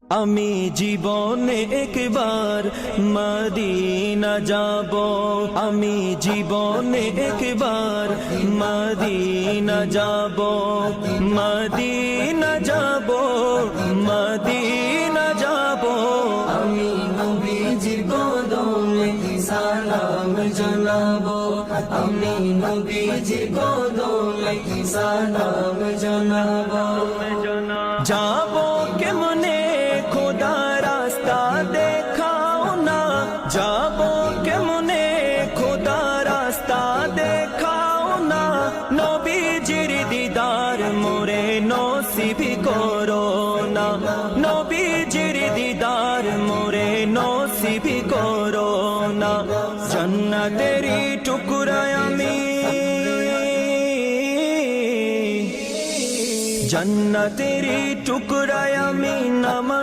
আমি জীবনে একবার মদিনা যাব, আমি জীবনে একবার মদিনা যাব, মদিনা যাব, মদিনা যাব। আমি নবীজির কদমে সালাম জানাবো, আমি নবীজির কদমে সালাম জানাবো। যাব কেমনে খোদা রাস্তা দেখাও না, যাব কেমনে খোদা রাস্তা দেখাও না, নবীজির দিদার মোরে নসিব করো না, নবীজির দিদার মোরে নসিব করো না। জান্নাতেরি টুকরা আমি, জান্নাতেরি টুকরা আমি নামাজ